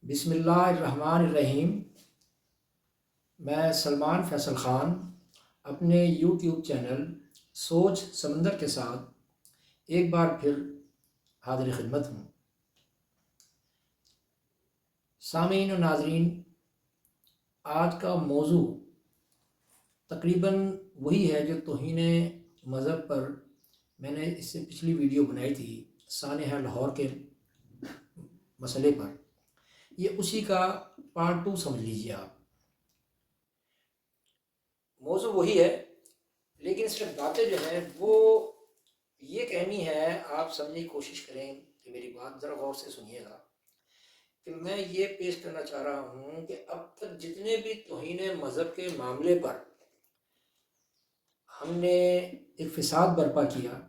بسم اللہ الرحمن الرحیم۔ میں سلمان فیصل خان اپنے یوٹیوب چینل سوچ سمندر کے ساتھ ایک بار پھر حاضر خدمت ہوں۔ سامعین و ناظرین، آج کا موضوع تقریباً وہی ہے جو توہین مذہب پر میں نے اس سے پچھلی ویڈیو بنائی تھی، سانحہ لاہور کے مسئلے پر۔ یہ اسی کا پارٹ 2 سمجھ لیجیے آپ۔ موضوع وہی ہے، لیکن اس میں باتیں جو ہیں وہ یہ کہنی ہے، آپ سمجھنے کی کوشش کریں کہ میری بات ذرا غور سے سنیے گا کہ میں یہ پیش کرنا چاہ رہا ہوں کہ اب تک جتنے بھی توہین مذہب کے معاملے پر ہم نے ایک فساد برپا کیا،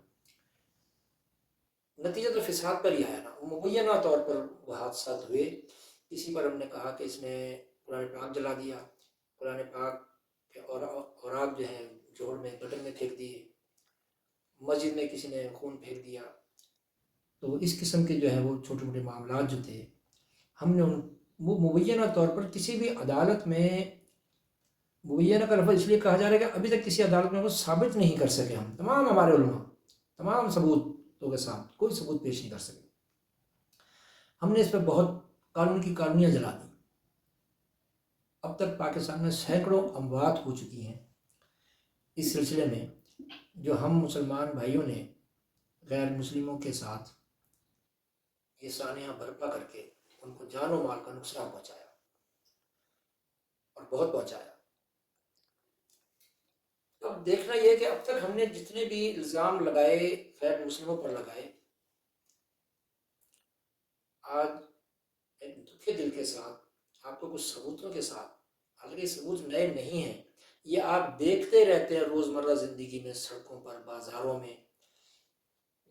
نتیجہ تو فساد پر ہی آیا نا۔ مبینہ طور پر وہ حادثات ہوئے، کسی پر ہم نے کہا کہ اس نے قرآن پاک جلا دیا، قرآن پاک کے اوراق جو ہیں جوڑ میں گٹر میں پھینک دیے، مسجد میں کسی نے خون پھینک دیا۔ تو اس قسم کے جو ہے وہ چھوٹے موٹے معاملات جو تھے، ہم نے وہ مبینہ طور پر کسی بھی عدالت میں، مبینہ کا لفظ اس لیے کہا جا رہا ہے کہ ابھی تک کسی عدالت میں وہ ثابت نہیں کر سکے۔ ہم تمام ہمارے علماء تمام ثبوتوں کے ساتھ کوئی ثبوت پیش نہیں کر سکے۔ ہم نے اس پہ بہت قانون کی کالونیاں جلا دیں۔ اب تک پاکستان میں سینکڑوں اموات ہو چکی ہیں اس سلسلے میں، جو ہم مسلمان بھائیوں نے غیر مسلموں کے ساتھ یہ سانحہ برپا کر کے ان کو جان و مال کا نقصان پہنچایا، اور بہت پہنچایا۔ اب دیکھنا یہ کہ اب تک ہم نے جتنے بھی الزام لگائے، غیر مسلموں پر لگائے، آج ایک دکھے دل کے ساتھ آپ کو کچھ ثبوتوں کے ساتھ، حالانکہ ثبوت نئے نہیں ہیں، یہ آپ دیکھتے رہتے ہیں روزمرہ زندگی میں، سڑکوں پر، بازاروں میں،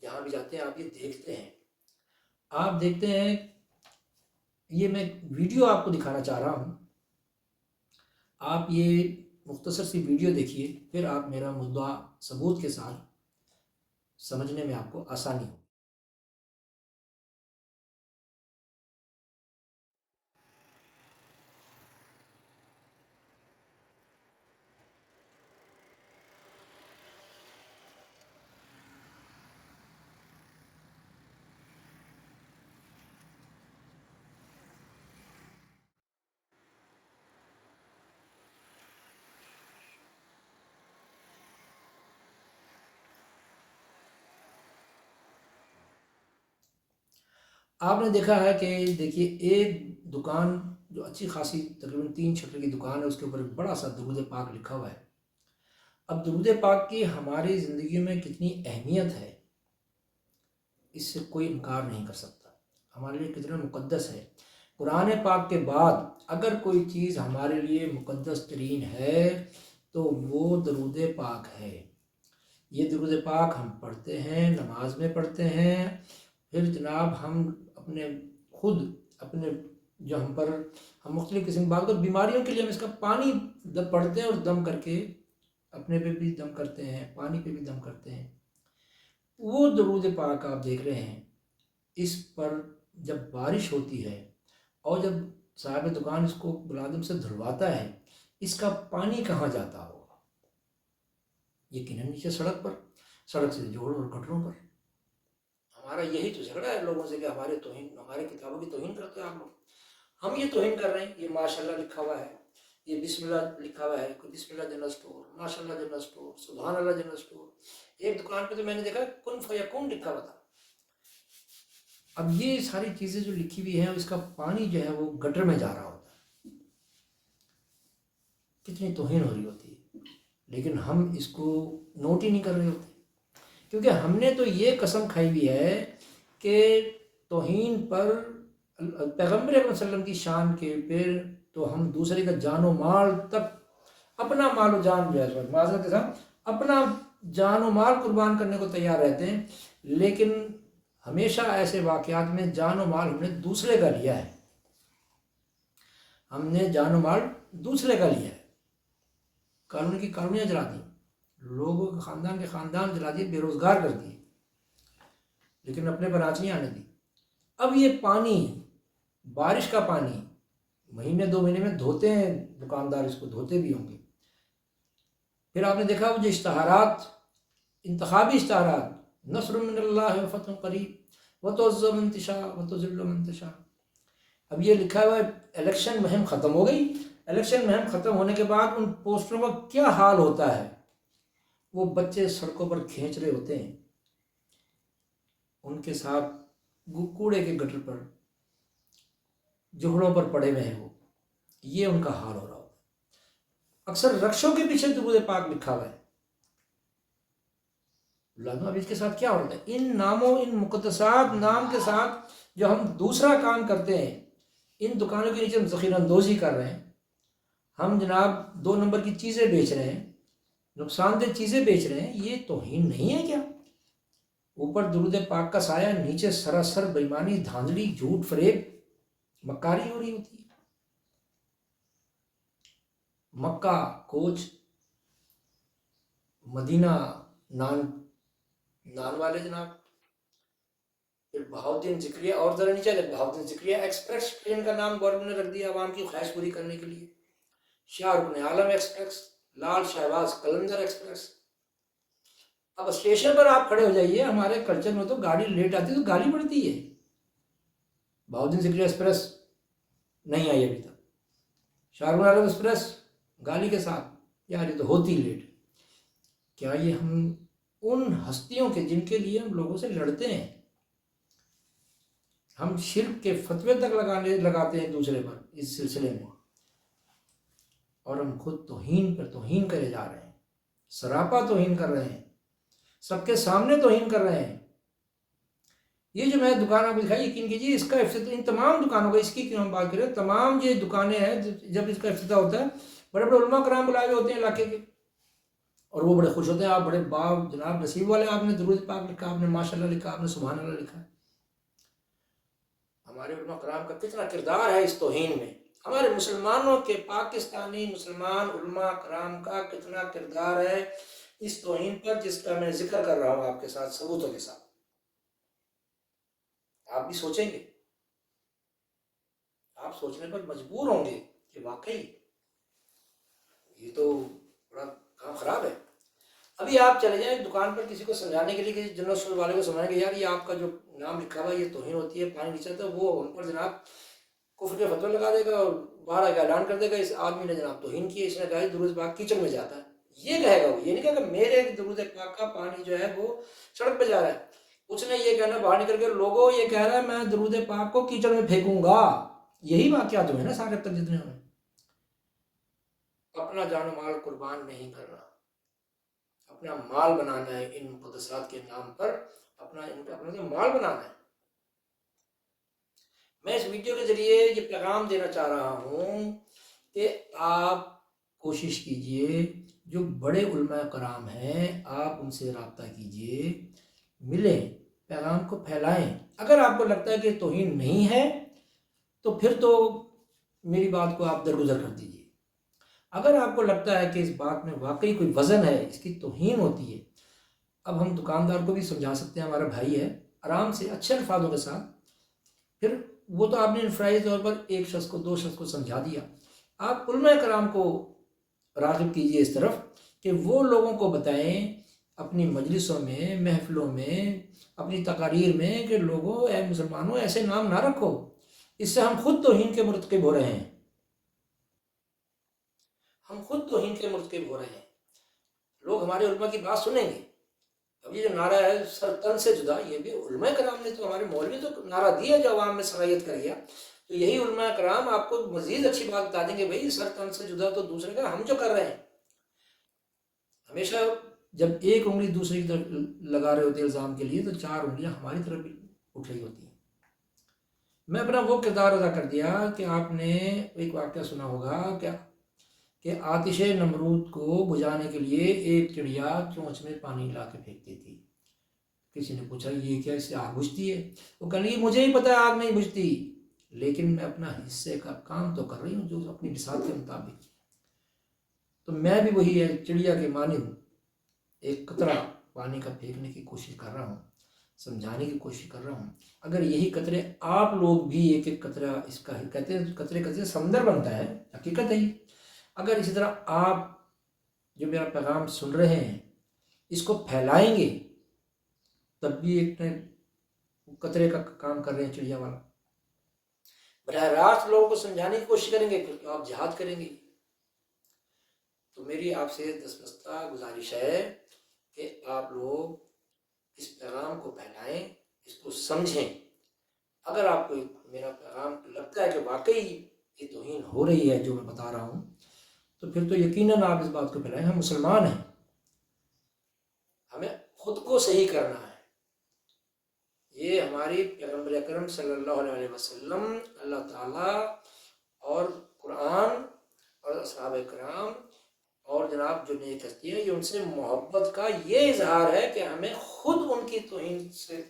جہاں بھی جاتے ہیں آپ یہ دیکھتے ہیں۔ آپ دیکھتے ہیں، یہ میں ویڈیو آپ کو دکھانا چاہ رہا ہوں، آپ یہ مختصر سی ویڈیو دیکھیے، پھر آپ میرا مدعا ثبوت کے ساتھ سمجھنے میں آپ کو آسانی ہو۔ آپ نے دیکھا ہے کہ دیکھیے ایک دکان جو اچھی خاصی تقریباً 3 شٹر کی دکان ہے، اس کے اوپر ایک بڑا سا درود پاک لکھا ہوا ہے۔ اب درود پاک کی ہماری زندگی میں کتنی اہمیت ہے، اس سے کوئی انکار نہیں کر سکتا۔ ہمارے لیے کتنا مقدس ہے۔ قرآن پاک کے بعد اگر کوئی چیز ہمارے لیے مقدس ترین ہے تو وہ درود پاک ہے۔ یہ درود پاک ہم پڑھتے ہیں، نماز میں پڑھتے ہیں، پھر جناب ہم اپنے جو ہم مختلف قسم کی بات بیماریوں کے لیے ہم اس کا پانی پڑھتے ہیں، اور دم کر کے اپنے پہ بھی دم کرتے ہیں، پانی پہ بھی دم کرتے ہیں۔ وہ درود پاک آپ دیکھ رہے ہیں، اس پر جب بارش ہوتی ہے اور جب صاحب دکان اس کو بلادم سے دھلواتا ہے، اس کا پانی کہاں جاتا ہوگا؟ یقیناً نیچے سڑک سے جوڑ اور گٹروں پر۔ ہمارا یہی تو جھگڑا ہے لوگوں سے کہ ہمارے کتابوں کی توہین کرتے ہیں آپ لوگ۔ ہم یہ توہین کر رہے ہیں، یہ ماشاء اللہ لکھا ہوا ہے، یہ بسم اللہ لکھا ہوا ہے، بسم اللہ جنرل اسٹور، ماشاء اللہ جنرل اسٹور، سبحان اللہ جنرل اسٹور۔ ایک دکان پہ تو میں نے دیکھا کن فیکون لکھا ہوا تھا۔ اب یہ ساری چیزیں جو لکھی ہوئی ہیں، اس کا پانی جو ہے وہ گٹر میں جا رہا ہوتا ہے۔ کتنی توہین ہو رہی ہوتی ہے، لیکن ہم اس کو نوٹ ہی نہیں کر رہے ہوتے، کیونکہ ہم نے تو یہ قسم کھائی ہوئی ہے کہ توہین پر پیغمبر اکرم صلی اللہ علیہ وسلم کی شان کے پھر تو ہم دوسرے کا جان و مال تک، اپنا مال و جان جو ہے معذرت کے ساتھ اپنا جان و مال قربان کرنے کو تیار رہتے ہیں، لیکن ہمیشہ ایسے واقعات میں جان و مال ہم نے دوسرے کا لیا ہے۔ ہم نے جان و مال دوسرے کا لیا ہے، قانون کی کالونیاں جلا دی، لوگوں کے خاندان جلا دیے، بے روزگار کر دیے، لیکن اپنے پر آنچ نہیں آنے دی۔ اب یہ پانی بارش کا پانی مہینے 2 مہینے میں دھوتے ہیں دکاندار، اس کو دھوتے بھی ہوں گے۔ پھر آپ نے دیکھا وہ جو اشتہارات، انتخابی اشتہارات، نصر من اللہ و فتح قریب وتعز من تشاء وتذل من تشاء، اب یہ لکھا ہوا ہے الیکشن مہم ختم ہو گئی، الیکشن مہم ختم ہونے کے بعد ان پوسٹروں کا کیا حال ہوتا ہے، وہ بچے سڑکوں پر کھینچ رہے ہوتے ہیں، ان کے ساتھ کوڑے کے گٹر پر جھگڑوں پر پڑے ہوئے ہیں، وہ یہ ان کا حال ہو رہا ہوتا ہے۔ اکثر رقصوں کے پیچھے درود پاک لکھا ہوا ہے، لازم اب اس کے ساتھ کیا ہو رہا ہے، ان ناموں، ان مقدسات نام کے ساتھ جو ہم دوسرا کام کرتے ہیں، ان دکانوں کے نیچے ہم ذخیرہ اندوزی کر رہے ہیں، ہم جناب 2 نمبر کی چیزیں بیچ رہے ہیں، نقصان دہ چیزیں بیچ رہے ہیں، یہ توہین نہیں ہے کیا؟ اوپر درود پاک کا سایہ، نیچے سراسر بےایمانی، دھاندلی، جھوٹ، فریب، مکاری ہو رہی ہوتی ہے۔ مکہ کوچ، مدینہ نان والے جناب، پھر بہاؤدین ذکریہ، اور ذرا نہیں چلے، بہاؤدین ذکریہ ایکسپریس ٹرین کا نام گورنمنٹ نے رکھ دیا عوام کی خواہش پوری کرنے کے لیے، شاہ رکن عالم ایکسپریس، لال شہباز قلندر ایکسپریس۔ اب اسٹیشن پر آپ کھڑے ہو جائیے، ہمارے کلچر میں تو گاڑی لیٹ آتی تو گالی پڑتی ہے، بہاؤدین ذکریہ ایکسپریس نہیں آئی ابھی تک، شاہ رکن عالم ایکسپریس گالی کے ساتھ، یار یہ تو ہوتی لیٹ۔ کیا یہ ہم ان ہستیوں کے جن کے لیے ہم لوگوں سے لڑتے ہیں، ہم شرک کے فتوے تک لگاتے ہیں دوسرے پر اس سلسلے میں، اور ہم خود توہین پر توہین کرے جا رہے ہیں، سراپا توہین کر رہے ہیں، سب کے سامنے توہین کر رہے ہیں۔ یہ جو میں دکان آپ کو دکھائی، یقین کیجیے اس کا افتتاح، ان تمام دکانوں کا، اس کی کیوں ہم بات کریں، تمام یہ دکانیں ہیں، جب اس کا افتتاح ہوتا ہے بڑے بڑے علماء کرام بلائے ہوئے ہوتے ہیں علاقے کے، اور وہ بڑے خوش ہوتے ہیں، آپ بڑے جناب نصیب والے، آپ نے درود پاک لکھا، آپ نے ماشاءاللہ لکھا، آپ نے سبحان اللہ لکھا۔ ہمارے علماء کرام کا کتنا کردار ہے اس توہین میں، ہمارے مسلمانوں کے، پاکستانی مسلمان علماء کرام کا کتنا کردار ہے اس توہین پر، جس کا میں ذکر کر رہا ہوں آپ کے ساتھ ثبوتوں کے ساتھ۔ آپ بھی سوچیں گے، آپ سوچنے پر مجبور ہوں گے کہ واقعی یہ تو بڑا کام خراب ہے۔ ابھی آپ چلے جائیں دکان پر کسی کو سمجھانے کے لیے، کسی جنرل اسٹور والے کو سمجھائیں گے، یار یہ آپ کا جو نام لکھا ہوا یہ توہین ہوتی ہے، پانی نیچے، تو وہ ان پر جناب کفر کے فتوے لگا دے گا اور باہر کا اعلان کر دے گا، اس آدمی نے جناب توہین کی، اس نے کہا درود پاک کیچڑ میں جاتا ہے، یہ کہے گا وہ، یہ نہیں کہے گا میرے درود پاک کا پانی جو ہے وہ سڑک پہ جا رہا ہے، اس نے یہ کہنا باہر نکل کے، لوگوں یہ کہہ رہا ہے میں درود پاک کو کیچڑ میں پھینکوں گا، یہی واقعات ہوئے نا سارے تک جتنے ہوئے۔ اپنا جان و مال قربان نہیں کرنا، اپنا مال بنانا ہے ان مقدسات کے نام پر، اپنا مال بنانا ہے۔ میں اس ویڈیو کے ذریعے یہ پیغام دینا چاہ رہا ہوں کہ آپ کوشش کیجئے، جو بڑے علماء کرام ہیں آپ ان سے رابطہ کیجئے، ملیں، پیغام کو پھیلائیں۔ اگر آپ کو لگتا ہے کہ توہین نہیں ہے تو پھر تو میری بات کو آپ درگزر کر دیجئے، اگر آپ کو لگتا ہے کہ اس بات میں واقعی کوئی وزن ہے، اس کی توہین ہوتی ہے، اب ہم دکاندار کو بھی سمجھا سکتے ہیں، ہمارا بھائی ہے، آرام سے اچھے الفاظوں کے ساتھ، پھر وہ تو آپ نے انفرادی طور پر ایک شخص کو، 2 شخص کو سمجھا دیا، آپ علماء کرام کو راغب کیجئے اس طرف کہ وہ لوگوں کو بتائیں اپنی مجلسوں میں، محفلوں میں، اپنی تقاریر میں کہ لوگوں، اے مسلمانوں ایسے نام نہ رکھو، اس سے ہم خود توہین کے مرتکب ہو رہے ہیں، ہم خود توہین کے مرتکب ہو رہے ہیں، لوگ ہمارے علماء کی بات سنیں گے۔ اب یہ جو نعرہ ہے سر تن سے جدا، یہ بھی علماء کرام نے تو، ہمارے مولوی تو نعرہ دیا جو عوام میں صلاحیت کر گیا، تو یہی علماء کرام آپ کو مزید اچھی بات بتا دیں گے، بھائی سر تن سے جدا تو دوسرے کا، ہم جو کر رہے ہیں، ہمیشہ جب ایک انگلی دوسری کی طرف لگا رہے ہوتے ہیں الزام کے لیے، تو 4 انگلیاں ہماری طرف بھی اٹھ رہی ہوتی ہیں۔ میں اپنا وہ کردار ادا کر دیا کہ آپ نے ایک واقعہ سنا ہوگا کہ آتش نمرود کو بجھانے کے لیے ایک چڑیا چونچ میں پانی لا کے پھینکتی تھی، کسی نے پوچھا یہ کیا، اس سے آگ بجھتی ہے؟ وہ کہنے لگی مجھے ہی پتا ہے آگ نہیں بجھتی، لیکن میں اپنا حصے کا کام تو کر رہی ہوں جو اپنی بساط کے مطابق، تو میں بھی وہی ہے چڑیا کے مانند ایک قطرہ پانی کا پھینکنے کی کوشش کر رہا ہوں۔ سمجھانے کی کوشش کر رہا ہوں. اگر یہی قطرے آپ لوگ بھی ایک ایک قطرہ، اس کا کہتے ہیں قطرے قطرے سمندر بنتا ہے، حقیقت ہے یہ. اگر اسی طرح آپ جو میرا پیغام سن رہے ہیں اس کو پھیلائیں گے تب بھی ایک قطرے کا کام کر رہے ہیں چڑیا والا. براہ راست لوگوں کو سمجھانے کی کوشش کریں گے پھر آپ جہاد کریں گے. تو میری آپ سے دستبستہ گزارش ہے کہ آپ لوگ اس پیغام کو پھیلائیں، اس کو سمجھیں. اگر آپ کو میرا پیغام لگتا ہے کہ واقعی یہ توہین ہو رہی ہے جو میں بتا رہا ہوں، تو پھر تو یقیناً آپ اس بات کو پھیلائیں. ہم مسلمان ہیں، ہمیں خود کو صحیح کرنا ہے. یہ ہماری پیغمبر اکرم صلی اللہ علیہ وسلم، اللہ تعالیٰ اور قرآن اور اصحاب کرام اور جناب جو نیک ہستی ہیں، یہ ان سے محبت کا یہ اظہار ہے کہ ہمیں خود ان کی توہین سے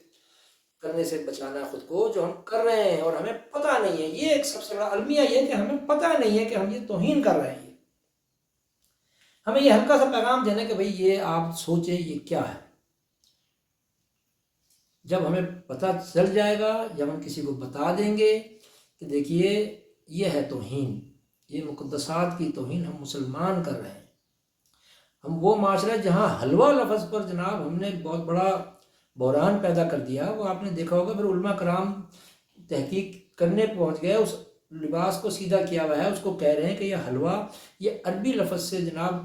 کرنے سے بچانا ہے خود کو جو ہم کر رہے ہیں اور ہمیں پتہ نہیں ہے. یہ ایک سب سے بڑا المیہ یہ کہ ہمیں پتہ نہیں ہے کہ ہم یہ توہین کر رہے ہیں. ہمیں یہ ہلکا سا پیغام دینا کہ بھئی یہ آپ سوچیں یہ کیا ہے. جب ہمیں پتہ چل جائے گا، جب ہم کسی کو بتا دیں گے کہ دیکھیے یہ ہے توہین، یہ مقدسات کی توہین ہم مسلمان کر رہے ہیں. ہم وہ معاشرہ جہاں حلوہ لفظ پر جناب ہم نے بہت بڑا بحران پیدا کر دیا، وہ آپ نے دیکھا ہوگا. پھر علماء کرام تحقیق کرنے پہنچ گئے، اس لباس کو سیدھا کیا ہوا ہے، اس کو کہہ رہے ہیں کہ یہ حلوہ یہ عربی لفظ سے جناب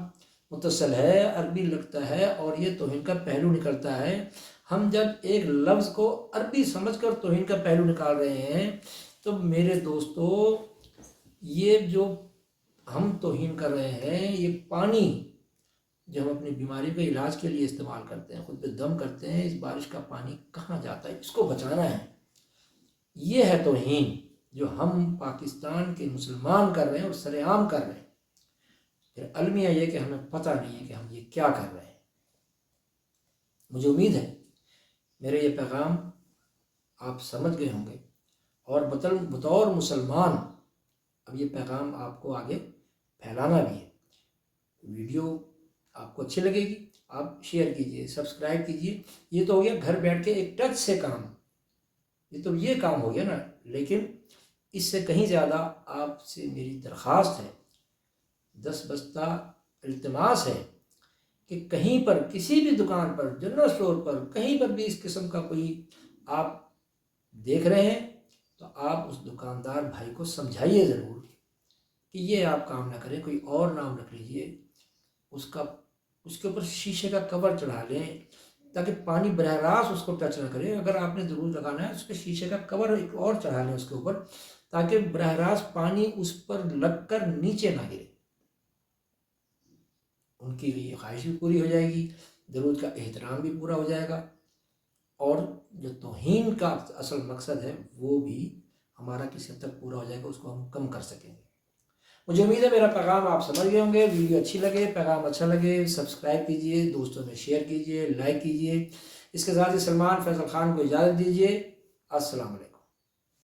متصل ہے، عربی لگتا ہے اور یہ توہین کا پہلو نکلتا ہے. ہم جب ایک لفظ کو عربی سمجھ کر توہین کا پہلو نکال رہے ہیں تو میرے دوستو یہ جو ہم توہین کر رہے ہیں، یہ پانی جو ہم اپنی بیماری کے علاج کے لیے استعمال کرتے ہیں، خود پہ دم کرتے ہیں، اس بارش کا پانی کہاں جاتا ہے، اس کو بچانا ہے. یہ ہے توہین جو ہم پاکستان کے مسلمان کر رہے ہیں اور سر عام کر رہے ہیں. پھر المیہ یہ کہ ہمیں پتہ نہیں ہے کہ ہم یہ کیا کر رہے ہیں. مجھے امید ہے میرے یہ پیغام آپ سمجھ گئے ہوں گے، اور بطور مسلمان اب یہ پیغام آپ کو آگے پھیلانا بھی ہے. ویڈیو آپ کو اچھی لگے گی آپ شیئر کیجئے، سبسکرائب کیجئے. یہ تو ہو گیا گھر بیٹھ کے ایک ٹچ سے کام، یہ کام ہو گیا نا. لیکن اس سے کہیں زیادہ آپ سے میری درخواست ہے، دستبستہ التماس ہے کہ کہیں پر کسی بھی دکان پر، جنرل اسٹور پر، کہیں پر بھی اس قسم کا کوئی آپ دیکھ رہے ہیں تو آپ اس دکاندار بھائی کو سمجھائیے ضرور کہ یہ آپ کام نہ کریں، کوئی اور نام رکھ لیجئے. اس کے اوپر شیشے کا کور چڑھا لیں تاکہ پانی براہ راست اس کو ٹچ نہ کرے. اگر آپ نے ضرور لگانا ہے اس پہ شیشے کا کور ایک اور چڑھا لیں اس کے اوپر تاکہ براہ راست پانی اس پر لگ کر نیچے نہ گرے. ان کی یہ خواہش بھی پوری ہو جائے گی، ضرورت کا احترام بھی پورا ہو جائے گا، اور جو توہین کا اصل مقصد ہے وہ بھی ہمارا کسی حد تک پورا ہو جائے گا، اس کو ہم کم کر سکیں گے. مجھے امید ہے میرا پیغام آپ سمجھ گئے ہوں گے. ویڈیو اچھی لگے، پیغام اچھا لگے، سبسکرائب کیجئے، دوستوں میں شیئر کیجئے، لائک کیجئے. اس کے ساتھ ہی سلمان فیصل خان کو اجازت دیجئے. السلام علیکم.